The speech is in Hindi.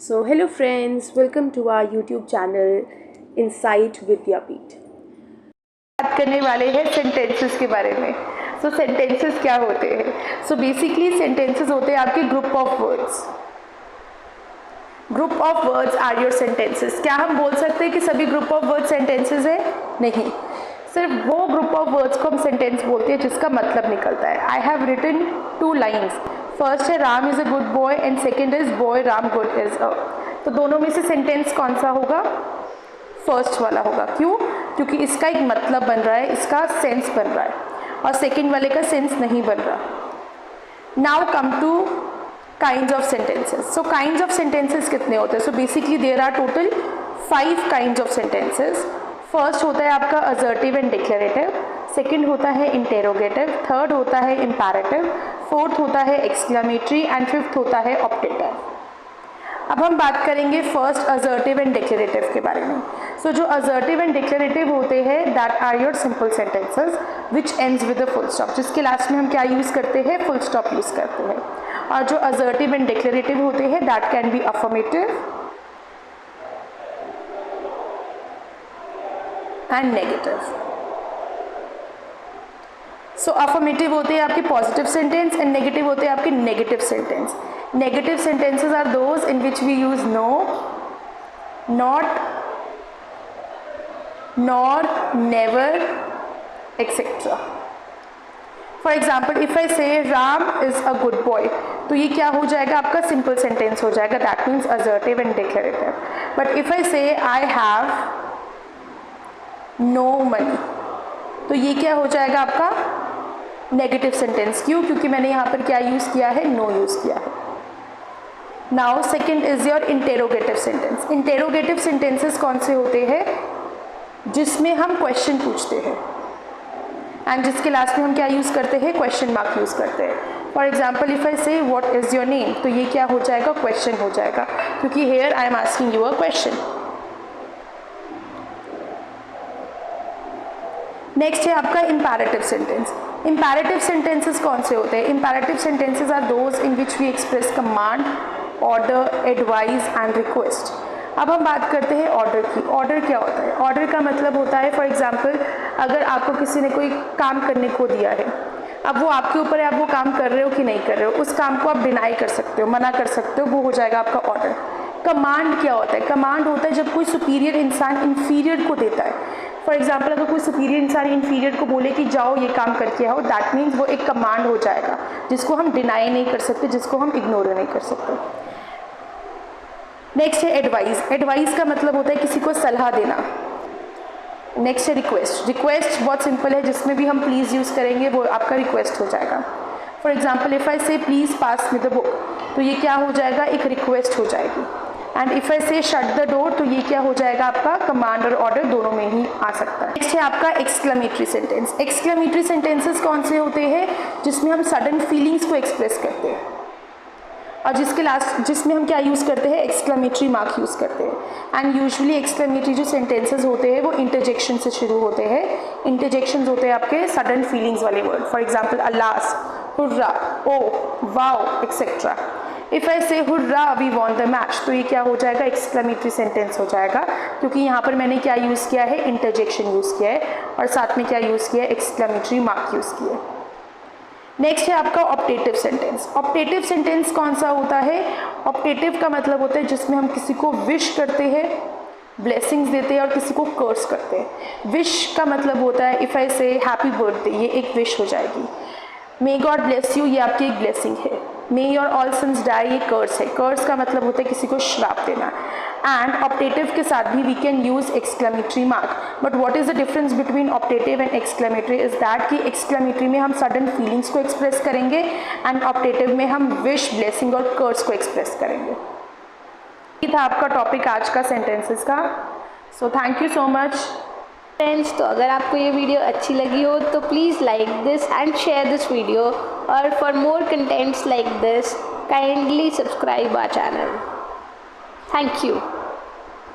So hello friends, welcome to our YouTube channel Insight Vidyapith. बात करने वाले हैं सेंटेंसेस के बारे में। सो सेंटेंसेस क्या होते हैं? सो बेसिकली सेंटेंसेस होते हैं आपके group of words. Group of words are your sentences. क्या हम बोल सकते हैं कि सभी ग्रुप ऑफ वर्ड सेंटेंसेस है? नहीं, सिर्फ वो ग्रुप ऑफ वर्ड्स को हम सेंटेंस बोलते हैं जिसका मतलब निकलता है। I have written 2 lines. First है Ram is a good boy and second is boy Ram good is a. तो दोनों में से सेंटेंस कौन सा होगा? फर्स्ट वाला होगा। क्यों? क्योंकि इसका एक मतलब बन रहा है, इसका सेंस बन रहा है, और सेकेंड वाले का सेंस नहीं बन रहा। Now come to kinds of sentences. So kinds of sentences कितने होते हैं? So basically there are total 5 kinds of sentences. First होता है आपका असर्टिव एंड डिक्लेरेटिव, सेकंड होता है इंटेरोगेटिव, थर्ड होता है इंपैरेटिव, फोर्थ होता है एक्सक्लेमेटरी एंड फिफ्थ होता है ऑप्टेटिव। अब हम बात करेंगे फर्स्ट असर्टिव एंड डिक्लेरेटिव के बारे में। सो जो असर्टिव एंड डिक्लेरेटिव होते हैं that are your simple sentences which ends with a full stop, जिसके लास्ट में हम क्या यूज़ करते हैं? फुल स्टॉप यूज़ करते हैं। और जो असर्टिव एंड डिक्लेरेटिव होते हैं that can be affirmative and negative. So affirmative होते हैं आपके पॉजिटिव सेंटेंस एंड नेगेटिव होते हैं आपके negative sentence. Negative sentences are those in which we use no, not, nor, never, etcetera. For example if I say Ram is a good boy, तो ये क्या हो जाएगा? आपका सिंपल सेंटेंस हो जाएगा, that means assertive and declarative. But if I से आई हैव नो मनी, तो ये क्या हो जाएगा? आपका नेगेटिव सेंटेंस। क्यों? क्योंकि मैंने यहाँ पर क्या यूज़ किया है? नो यूज़ किया है। Now second is your interrogative sentence. Interrogative sentences कौन से होते हैं? जिसमें हम क्वेश्चन पूछते हैं एंड जिसके लास्ट में हम क्या यूज़ करते हैं? क्वेश्चन मार्क यूज़ करते हैं। फॉर एग्जाम्पल इफ आई से व्हाट इज़ योर नेम, तो ये क्या हो जाएगा? क्वेश्चन हो जाएगा, क्योंकि here I am asking you a question. Next है आपका इंपैरेटिव सेंटेंस। इंपैरेटिव सेंटेंसेस कौन से होते हैं? Imperative sentences are those in which we express command, order, advice and request. अब हम बात करते हैं ऑर्डर की। ऑर्डर क्या होता है? ऑर्डर का मतलब होता है फॉर एग्जाम्पल अगर आपको किसी ने कोई काम करने को दिया है, अब वो आपके ऊपर है आप वो काम कर रहे हो कि नहीं कर रहे हो। उस काम को आप डिनाई कर सकते हो, मना कर सकते हो, वो हो जाएगा आपका ऑर्डर। कमांड क्या होता है? कमांड होता है जब कोई सुपीरियर इंसान इंफीरियर को देता है। फॉर एग्जाम्पल अगर कोई सुपीरियर इंसान इंफीरियर को बोले कि जाओ ये काम करके आओ, दैट मीन्स वो एक कमांड हो जाएगा जिसको हम डिनाई नहीं कर सकते, जिसको हम इग्नोर नहीं कर सकते। नेक्स्ट है एडवाइस। एडवाइस का मतलब होता है किसी को सलाह देना। नेक्स्ट है रिक्वेस्ट। रिक्वेस्ट बहुत सिंपल है, जिसमें भी हम प्लीज़ यूज़ करेंगे वो आपका रिक्वेस्ट हो जाएगा। फॉर एग्जाम्पल इफ आई से please pass me the book, तो ये क्या हो जाएगा? एक रिक्वेस्ट हो जाएगी। एंड इफ आई से शट द डोर, तो ये क्या हो जाएगा? आपका कमांड और ऑर्डर दोनों में ही आ सकता है। नेक्स्ट है आपका एक्सक्लेमेटरी सेंटेंस। एक्सक्लेमेटरी सेंटेंसेस कौन से होते हैं? जिसमें हम सडन फीलिंग्स को एक्सप्रेस करते हैं और जिसमें हम क्या यूज़ करते हैं? एक्सक्लेमेटरी मार्क यूज़ करते हैं। एंड यूजुअली एक्सक्लेमेटरी जो सेंटेंसेस होते हैं वो इंटरजेक्शन से शुरू होते हैं। इंटरजेक्शंस होते हैं आपके सडन फीलिंग्स वाले word. For example alas, hurrah, oh, wow, etcetera. If I say hurrah we won the match, तो ये क्या हो जाएगा? एक्सक्लेमेटरी सेंटेंस हो जाएगा, क्योंकि यहाँ पर मैंने क्या यूज़ किया है? इंटरजेक्शन यूज़ किया है और साथ में क्या यूज़ किया है? एक्सक्लेमेटरी मार्क यूज़ किया है। नेक्स्ट है आपका ऑप्टेटिव सेंटेंस। ऑप्टेटिव सेंटेंस कौन सा होता है? ऑप्टेटिव का मतलब होता है जिसमें हम किसी को विश करते हैं, ब्लेसिंग्स देते हैं और किसी को कर्स करते हैं। विश का मतलब होता है इफ आई से हैप्पी बर्थडे, ये एक विश हो जाएगी। मे गॉड ब्लेस यू, ये आपकी एक ब्लेसिंग है। May your all sons die, ये कर्स है। कर्स का मतलब होता है किसी को श्राप देना। एंड ऑप्टेटिव के साथ भी we can use exclamatory mark. But what is the difference between optative and exclamatory is that कि एक्सक्लेमेटरी में हम सडन फीलिंग्स को एक्सप्रेस करेंगे एंड ऑप्टेटिव में हम विश, ब्लेसिंग और कर्स को एक्सप्रेस करेंगे। ये था आपका टॉपिक आज का सेंटेंसेस का। So thank you so much friends. तो अगर आपको ये वीडियो अच्छी लगी हो तो please like this and share this video, और for more contents like this kindly subscribe our channel. Thank you.